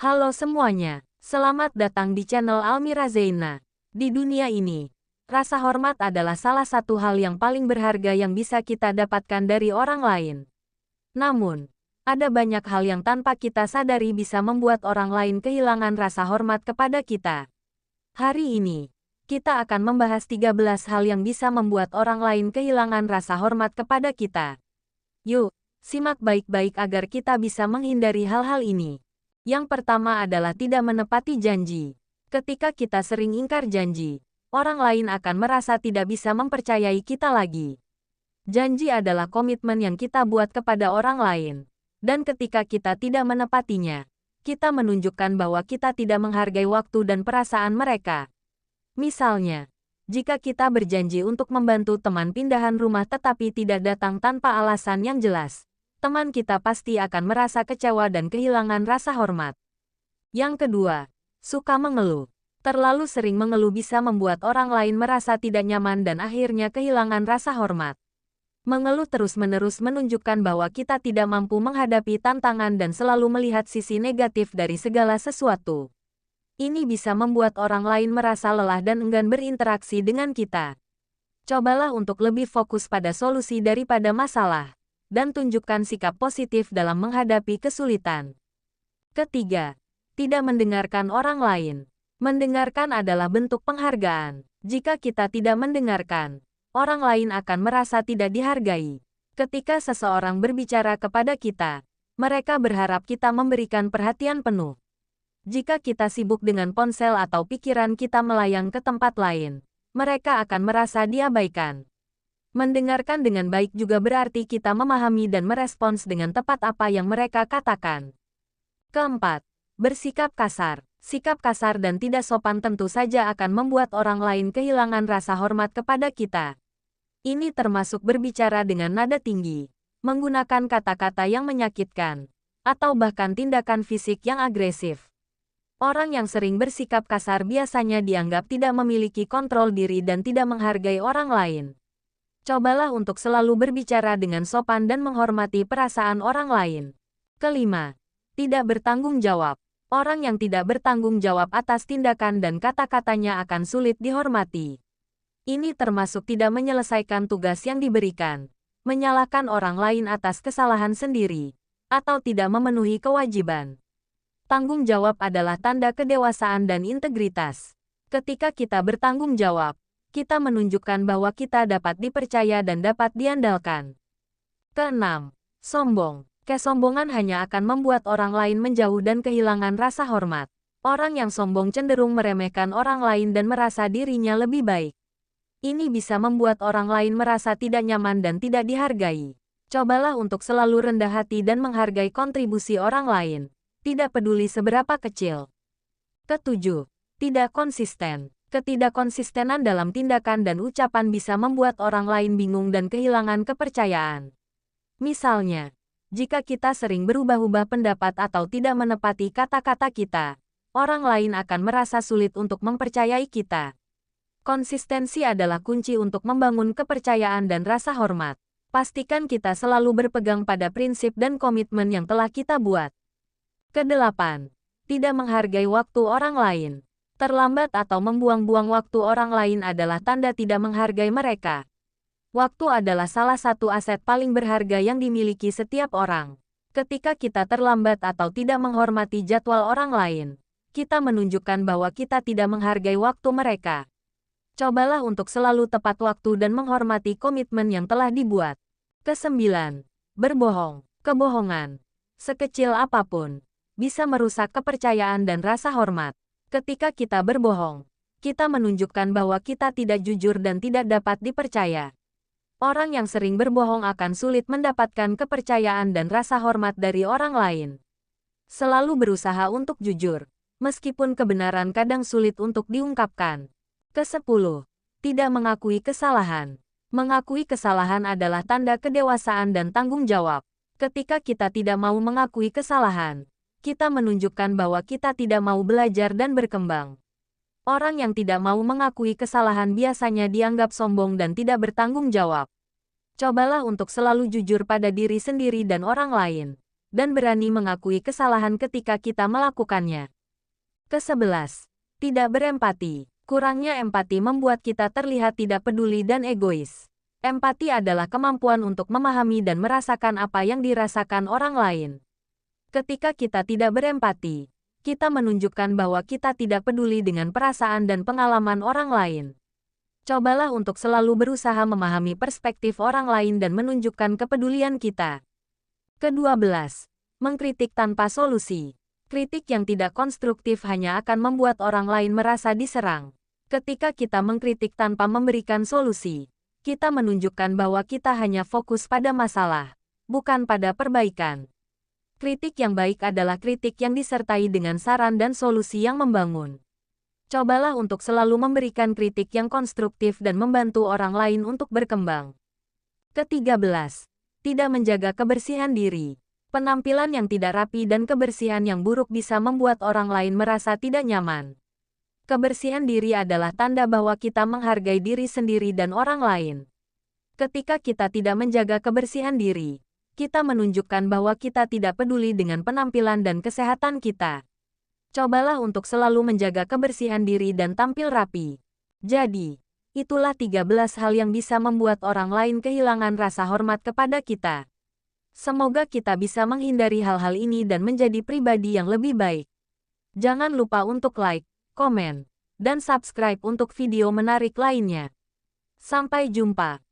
Halo semuanya, selamat datang di channel Almira Zeina. Di dunia ini, rasa hormat adalah salah satu hal yang paling berharga yang bisa kita dapatkan dari orang lain. Namun, ada banyak hal yang tanpa kita sadari bisa membuat orang lain kehilangan rasa hormat kepada kita. Hari ini, kita akan membahas 13 hal yang bisa membuat orang lain kehilangan rasa hormat kepada kita. Yuk, simak baik-baik agar kita bisa menghindari hal-hal ini. Yang pertama adalah tidak menepati janji. Ketika kita sering ingkar janji, orang lain akan merasa tidak bisa mempercayai kita lagi. Janji adalah komitmen yang kita buat kepada orang lain. Dan ketika kita tidak menepatinya, kita menunjukkan bahwa kita tidak menghargai waktu dan perasaan mereka. Misalnya, jika kita berjanji untuk membantu teman pindahan rumah tetapi tidak datang tanpa alasan yang jelas, teman kita pasti akan merasa kecewa dan kehilangan rasa hormat. Yang kedua, suka mengeluh. Terlalu sering mengeluh bisa membuat orang lain merasa tidak nyaman dan akhirnya kehilangan rasa hormat. Mengeluh terus-menerus menunjukkan bahwa kita tidak mampu menghadapi tantangan dan selalu melihat sisi negatif dari segala sesuatu. Ini bisa membuat orang lain merasa lelah dan enggan berinteraksi dengan kita. Cobalah untuk lebih fokus pada solusi daripada masalah, dan tunjukkan sikap positif dalam menghadapi kesulitan. Ketiga, tidak mendengarkan orang lain. Mendengarkan adalah bentuk penghargaan. Jika kita tidak mendengarkan, orang lain akan merasa tidak dihargai. Ketika seseorang berbicara kepada kita, mereka berharap kita memberikan perhatian penuh. Jika kita sibuk dengan ponsel atau pikiran kita melayang ke tempat lain, mereka akan merasa diabaikan. Mendengarkan dengan baik juga berarti kita memahami dan merespons dengan tepat apa yang mereka katakan. Keempat, bersikap kasar. Sikap kasar dan tidak sopan tentu saja akan membuat orang lain kehilangan rasa hormat kepada kita. Ini termasuk berbicara dengan nada tinggi, menggunakan kata-kata yang menyakitkan, atau bahkan tindakan fisik yang agresif. Orang yang sering bersikap kasar biasanya dianggap tidak memiliki kontrol diri dan tidak menghargai orang lain. Cobalah untuk selalu berbicara dengan sopan dan menghormati perasaan orang lain. Kelima, tidak bertanggung jawab. Orang yang tidak bertanggung jawab atas tindakan dan kata-katanya akan sulit dihormati. Ini termasuk tidak menyelesaikan tugas yang diberikan, menyalahkan orang lain atas kesalahan sendiri, atau tidak memenuhi kewajiban. Tanggung jawab adalah tanda kedewasaan dan integritas. Ketika kita bertanggung jawab, kita menunjukkan bahwa kita dapat dipercaya dan dapat diandalkan. Keenam, sombong. Kesombongan hanya akan membuat orang lain menjauh dan kehilangan rasa hormat. Orang yang sombong cenderung meremehkan orang lain dan merasa dirinya lebih baik. Ini bisa membuat orang lain merasa tidak nyaman dan tidak dihargai. Cobalah untuk selalu rendah hati dan menghargai kontribusi orang lain, tidak peduli seberapa kecil. Ketujuh, tidak konsisten. Ketidakkonsistenan dalam tindakan dan ucapan bisa membuat orang lain bingung dan kehilangan kepercayaan. Misalnya, jika kita sering berubah-ubah pendapat atau tidak menepati kata-kata kita, orang lain akan merasa sulit untuk mempercayai kita. Konsistensi adalah kunci untuk membangun kepercayaan dan rasa hormat. Pastikan kita selalu berpegang pada prinsip dan komitmen yang telah kita buat. Kedelapan, tidak menghargai waktu orang lain. Terlambat atau membuang-buang waktu orang lain adalah tanda tidak menghargai mereka. Waktu adalah salah satu aset paling berharga yang dimiliki setiap orang. Ketika kita terlambat atau tidak menghormati jadwal orang lain, kita menunjukkan bahwa kita tidak menghargai waktu mereka. Cobalah untuk selalu tepat waktu dan menghormati komitmen yang telah dibuat. Kesembilan, berbohong. Kebohongan, sekecil apapun, bisa merusak kepercayaan dan rasa hormat. Ketika kita berbohong, kita menunjukkan bahwa kita tidak jujur dan tidak dapat dipercaya. Orang yang sering berbohong akan sulit mendapatkan kepercayaan dan rasa hormat dari orang lain. Selalu berusaha untuk jujur, meskipun kebenaran kadang sulit untuk diungkapkan. Kesepuluh, tidak mengakui kesalahan. Mengakui kesalahan adalah tanda kedewasaan dan tanggung jawab. Ketika kita tidak mau mengakui kesalahan, kita menunjukkan bahwa kita tidak mau belajar dan berkembang. Orang yang tidak mau mengakui kesalahan biasanya dianggap sombong dan tidak bertanggung jawab. Cobalah untuk selalu jujur pada diri sendiri dan orang lain. dan berani mengakui kesalahan ketika kita melakukannya. Ke-11. Tidak berempati. Kurangnya empati membuat kita terlihat tidak peduli dan egois. Empati adalah kemampuan untuk memahami dan merasakan apa yang dirasakan orang lain. Ketika kita tidak berempati, kita menunjukkan bahwa kita tidak peduli dengan perasaan dan pengalaman orang lain. Cobalah untuk selalu berusaha memahami perspektif orang lain dan menunjukkan kepedulian kita. Ke-12. Mengkritik tanpa solusi. Kritik yang tidak konstruktif hanya akan membuat orang lain merasa diserang. Ketika kita mengkritik tanpa memberikan solusi, kita menunjukkan bahwa kita hanya fokus pada masalah, bukan pada perbaikan. Kritik yang baik adalah kritik yang disertai dengan saran dan solusi yang membangun. Cobalah untuk selalu memberikan kritik yang konstruktif dan membantu orang lain untuk berkembang. Ke-13. Tidak menjaga kebersihan diri. Penampilan yang tidak rapi dan kebersihan yang buruk bisa membuat orang lain merasa tidak nyaman. Kebersihan diri adalah tanda bahwa kita menghargai diri sendiri dan orang lain. Ketika kita tidak menjaga kebersihan diri, kita menunjukkan bahwa kita tidak peduli dengan penampilan dan kesehatan kita. Cobalah untuk selalu menjaga kebersihan diri dan tampil rapi. Jadi, itulah 13 hal yang bisa membuat orang lain kehilangan rasa hormat kepada kita. Semoga kita bisa menghindari hal-hal ini dan menjadi pribadi yang lebih baik. Jangan lupa untuk like, komen, dan subscribe untuk video menarik lainnya. Sampai jumpa.